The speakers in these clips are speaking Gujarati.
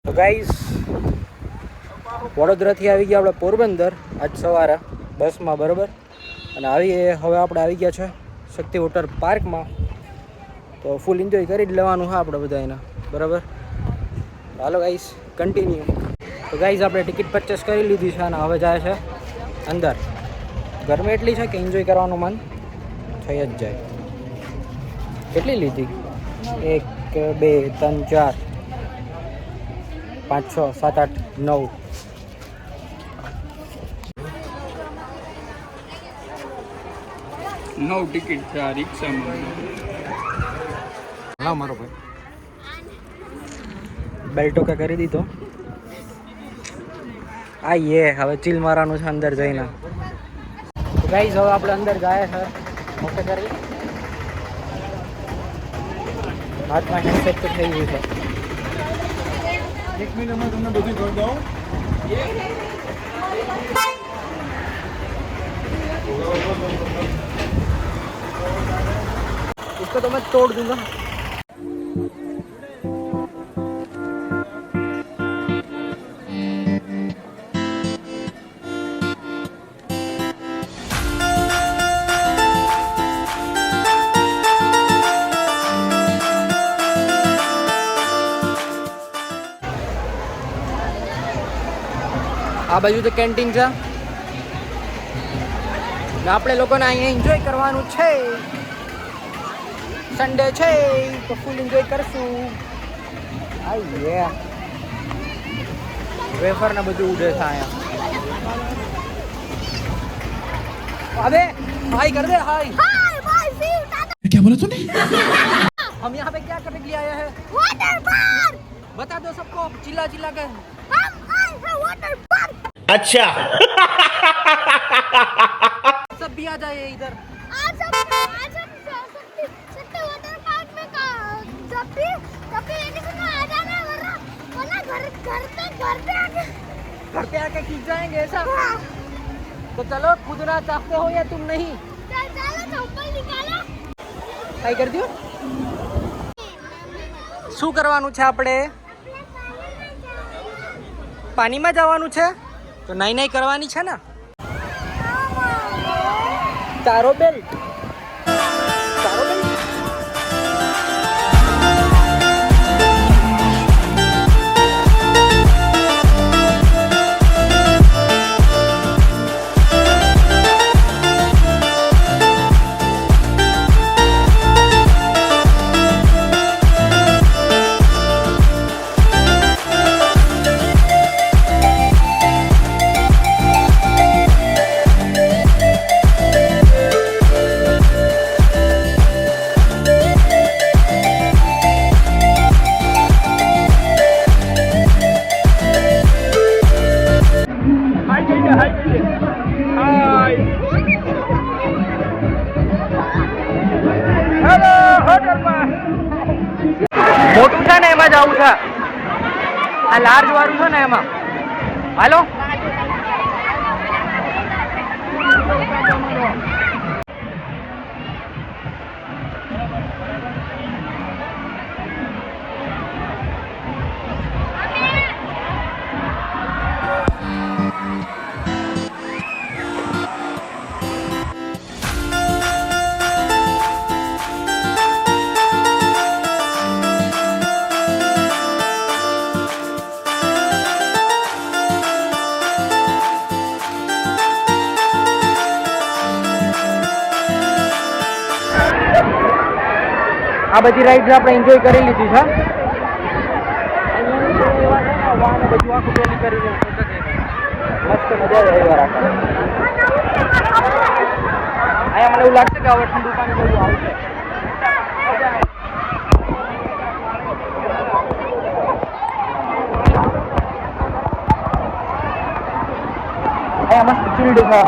તો ગાઈસ વડોદરાથી આવી ગયા આપણે પોરબંદર આજ સવારે બસમાં, બરાબર. અને હવે આપણે આવી ગયા છે શક્તિ વોટર પાર્કમાં. તો ફૂલ એન્જોય કરી જ લેવાનું હા આપણે બધા એના, બરાબર. હાલો ગાઈસ કન્ટિન્યુ. તો ગાઈસ આપણે ટિકિટ પરચેસ કરી લીધી છે અને હવે જાય છે અંદર. ગરમી એટલી છે કે એન્જોય કરવાનું મન થઈ જ જાય. કેટલી લીધી? 1 2 3 4 5 6 7 8 9. ટિકિટ છે આ રિક્ષામાં. હા મારો ભાઈ બેલ્ટ ઓકે કરી દીધો. આઈએ હવે ચીલ મારવાનું છે અંદર જઈને. તો ગાઈસ હવે આપણે અંદર જાય છે. ઓકે કરી હાથમાં હેન્ડસેટ તો થઈ ગયું છે. 1 મિનિટમાં તમને બધું કરી દઉં. इसको तो मैं तोड़ दूंगा. આ બાજુ તો કેન્ટીન છે ને આપણે લોકોને અહીંયા એન્જોય કરવાનું છે. સન્ડે છે તો ફૂલ એન્જોય કરશું. આઈએ વેફર ને બધું ઉડે છે અહીંયા. अबे हाय कर दे हाय. हाय बाय सी क्या बोला तूने? हम यहाँ पे क्या करने के लिए आए हैं? Water park. बता दो सबको चिल्ला चिल्ला कर. हम आए हैं वाटर पार्क. अच्छा सब भी आ जाए इधर. आज हम सकते वाटर पार्क में का जब भी लेने को आ जाना वरना घर पे आके खींच जाएंगे ऐसा. हाँ. तो चलो कूदना चाहते हो या तुम नहीं? चलो चप्पल निकालो. કઈ કરી દો. શું કરવાનું છે આપણે? પાણીમાં જવાનું છે તો નાઈ નાઈ કરવાની છે ને. તારો બેલ્ટ મોટું છે ને એમાં જવું છે. આ લાર્જ વાળું છે ને એમાં. હાલો આ બધી રાઈડ આપણે એન્જોય કરી લીધી છે. બધું આખું પેલી કરીને મસ્ત મજા આવે એવા રાખે. અહીંયા મને એવું લાગશે કે હવે ઠંડુ પાણી બધું આવશે. અહીંયા મસ્ત ચીલ્ડ છે.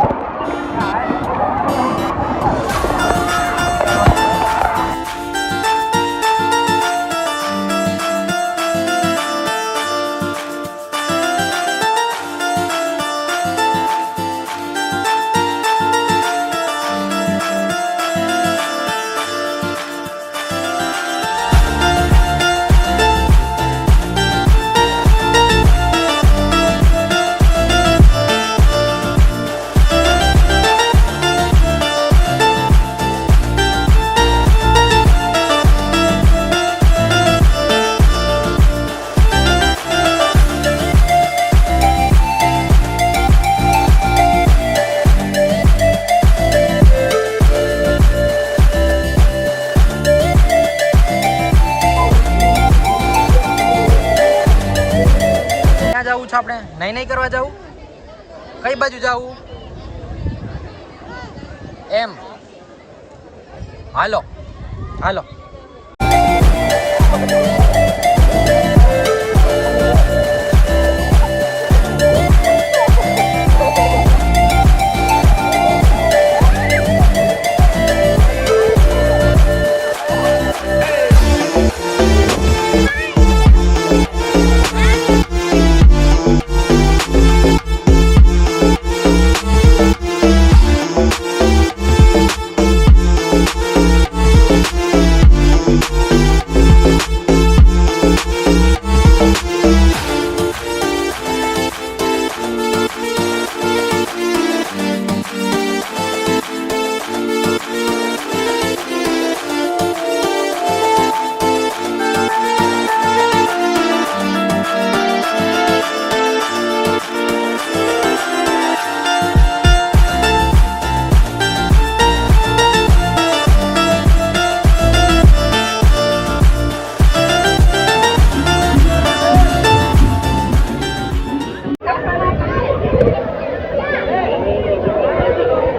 પાછું આપણે નહીં કરવા જવું? કઈ બાજુ જવું એમ? હાલો હાલો.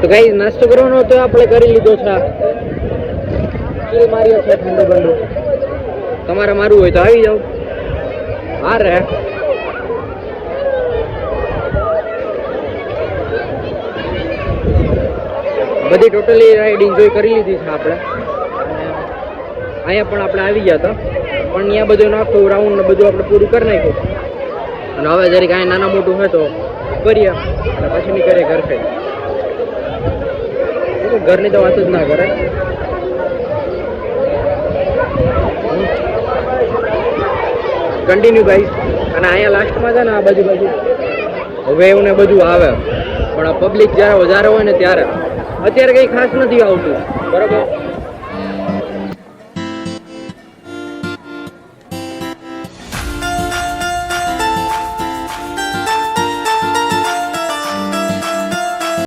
તો ગાઈસ નાસ્તો કરવાનો હતો આપણે કરી લીધો છે. ચીલ માર્યો છે ઠંડો બંડો. તમારે મારવું હોય તો આવી જાવ. હા રે બધી ટોટલી રાઈડ એન્જોય કરી લીધી છે આપણે. અહીંયા પણ આપણે આવી ગયા હતા પણ અહીંયા બધું આખું રાઉન્ડ ને બધું આપણે પૂરું કરી નાખ્યું. અને હવે જરીક અહીંયા નાના મોટું હોય તો કરીએ અને પછી નીકળીએ ઘર ખાઈ. ઘરની તો વાત જ ના કરે. Continue guys. અને અહીંયા લાસ્ટમાં છે ને આ બાજુ વેવ ને બધું આવે પણ પબ્લિક જ્યારે વધારે હોય ને ત્યારે. અત્યારે કંઈ ખાસ નથી આવતું બરાબર.